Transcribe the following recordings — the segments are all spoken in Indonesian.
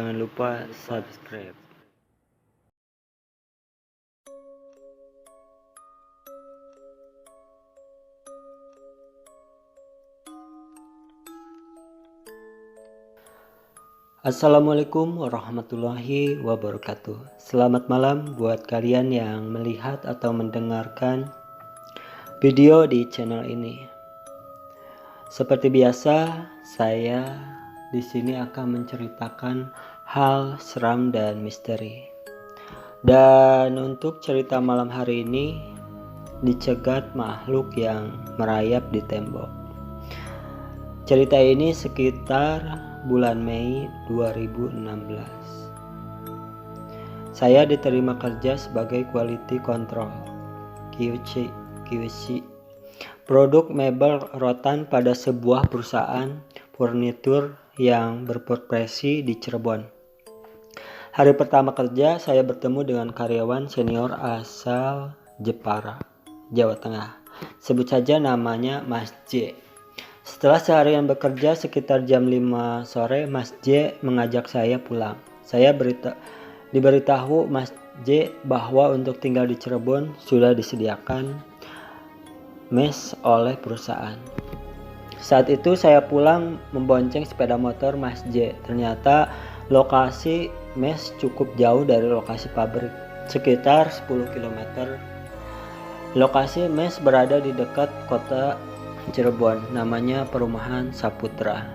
Jangan lupa subscribe. Assalamualaikum warahmatullahi wabarakatuh. Selamat malam buat kalian yang melihat atau mendengarkan video di channel ini. Seperti biasa, saya di sini akan menceritakan hal seram dan misteri. Dan untuk cerita malam hari ini, dicegat makhluk yang merayap di tembok. Cerita ini sekitar bulan Mei 2016. Saya diterima kerja sebagai quality control QC produk mebel rotan pada sebuah perusahaan furnitur yang berprofesi di Cirebon. Hari pertama kerja saya bertemu dengan karyawan senior asal Jepara, Jawa Tengah. Sebut saja namanya Mas J. Setelah seharian bekerja sekitar jam 5 sore, Mas J mengajak saya pulang. Saya diberitahu Mas J bahwa untuk tinggal di Cirebon sudah disediakan mes oleh perusahaan. Saat itu saya pulang membonceng sepeda motor Mas J. Ternyata lokasi mes cukup jauh dari lokasi pabrik, sekitar 10 km. Lokasi mes berada di dekat kota Cirebon, namanya Perumahan Saputra.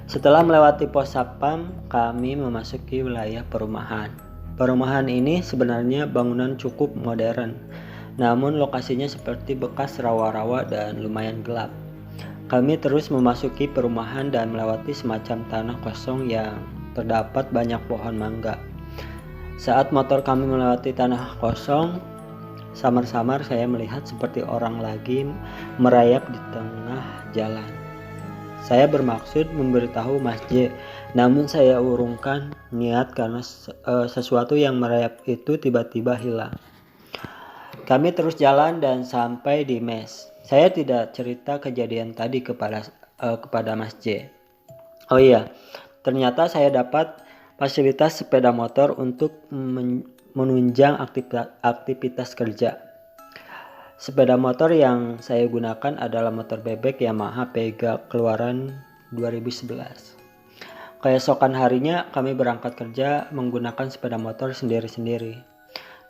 Setelah melewati pos satpam, kami memasuki wilayah perumahan. Perumahan ini sebenarnya bangunan cukup modern, namun lokasinya seperti bekas rawa-rawa dan lumayan gelap. Kami terus memasuki perumahan dan melewati semacam tanah kosong yang terdapat banyak pohon mangga. Saat motor kami melewati tanah kosong, samar-samar saya melihat seperti orang lagi merayap di tengah jalan. Saya bermaksud memberitahu Mas J, namun saya urungkan niat karena sesuatu yang merayap itu tiba-tiba hilang. Kami terus jalan dan sampai di mes. Saya tidak cerita kejadian tadi kepada Mas J. Oh iya, ternyata saya dapat fasilitas sepeda motor untuk menunjang aktivitas kerja. Sepeda motor yang saya gunakan adalah motor bebek Yamaha Pega keluaran 2011. Keesokan harinya kami berangkat kerja menggunakan sepeda motor sendiri-sendiri.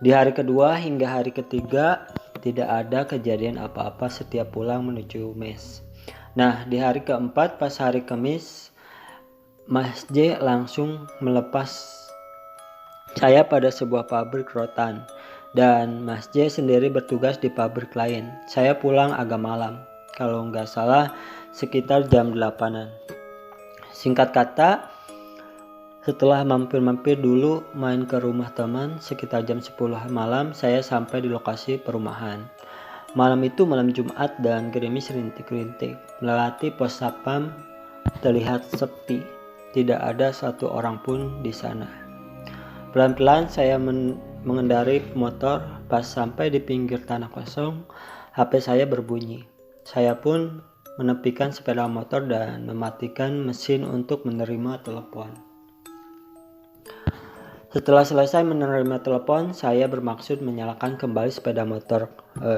Di hari kedua hingga hari ketiga tidak ada kejadian apa-apa setiap pulang menuju mes. Nah, di hari keempat pas hari Kamis, Mas J langsung melepas saya pada sebuah pabrik rotan dan Mas J sendiri bertugas di pabrik lain. Saya pulang agak malam, kalau nggak salah sekitar jam 8-an. Singkat kata, setelah mampir-mampir dulu main ke rumah teman sekitar jam 10 malam, saya sampai di lokasi perumahan. Malam itu malam Jumat dan gerimis rintik-rintik. Melewati pos satpam terlihat sepi, tidak ada satu orang pun di sana. Pelan-pelan saya mengendarai motor. Pas sampai di pinggir tanah kosong, HP saya berbunyi. Saya pun menepikan sepeda motor dan mematikan mesin untuk menerima telepon. Setelah selesai menerima telepon, saya bermaksud menyalakan kembali sepeda motor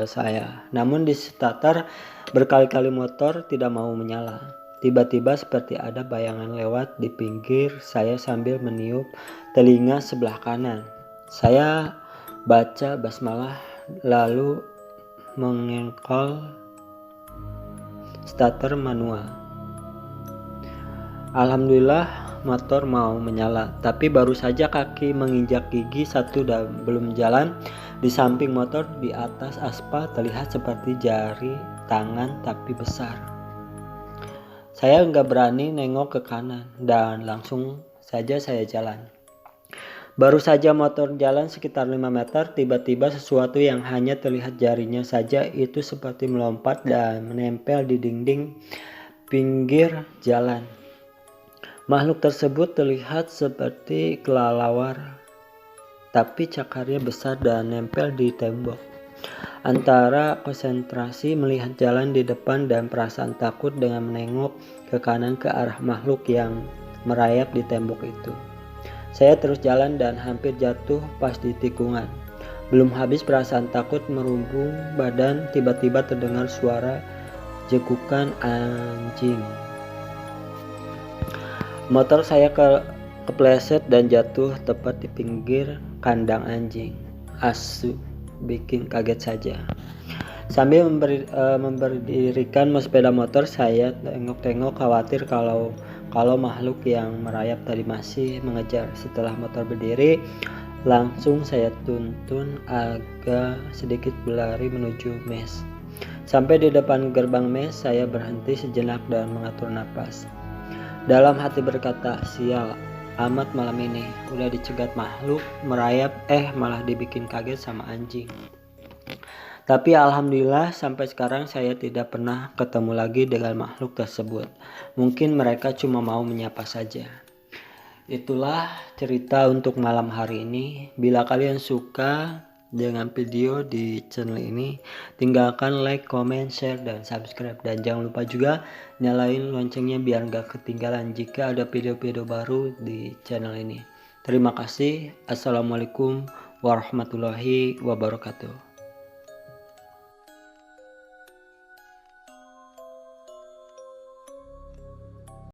saya. Namun di starter berkali-kali motor tidak mau menyala. Tiba-tiba seperti ada bayangan lewat di pinggir saya sambil meniup telinga sebelah kanan. Saya baca basmalah lalu mengengkol starter manual. Alhamdulillah motor mau menyala, tapi baru saja kaki menginjak gigi satu dan belum jalan, di samping motor di atas aspal terlihat seperti jari tangan tapi besar. Saya nggak berani nengok ke kanan dan langsung saja saya jalan. Baru saja motor jalan sekitar 5 meter, tiba-tiba sesuatu yang hanya terlihat jarinya saja itu seperti melompat dan menempel di dinding pinggir jalan. Makhluk tersebut terlihat seperti kelelawar, tapi cakarnya besar dan nempel di tembok. Antara konsentrasi melihat jalan di depan dan perasaan takut dengan menengok ke kanan ke arah makhluk yang merayap di tembok itu. Saya terus jalan dan hampir jatuh pas di tikungan. Belum habis perasaan takut merumbung badan, tiba-tiba terdengar suara jekukan anjing. Motor saya kepleset dan jatuh tepat di pinggir kandang anjing. Asu, bikin kaget saja. Sambil memberdirikan sepeda motor, saya tengok-tengok khawatir kalau makhluk yang merayap tadi masih mengejar. Setelah motor berdiri, langsung saya tuntun agak sedikit berlari menuju mes. Sampai di depan gerbang mes, saya berhenti sejenak dan mengatur napas. Dalam hati berkata, sial amat malam ini, udah dicegat makhluk merayap, malah dibikin kaget sama anjing. Tapi alhamdulillah sampai sekarang saya tidak pernah ketemu lagi dengan makhluk tersebut. Mungkin mereka cuma mau menyapa saja. Itulah cerita untuk malam hari ini. Bila kalian suka dengan video di channel ini, tinggalkan like, comment, share, dan subscribe. Dan jangan lupa juga nyalain loncengnya biar gak ketinggalan jika ada video-video baru di channel ini. Terima kasih. Assalamualaikum warahmatullahi wabarakatuh.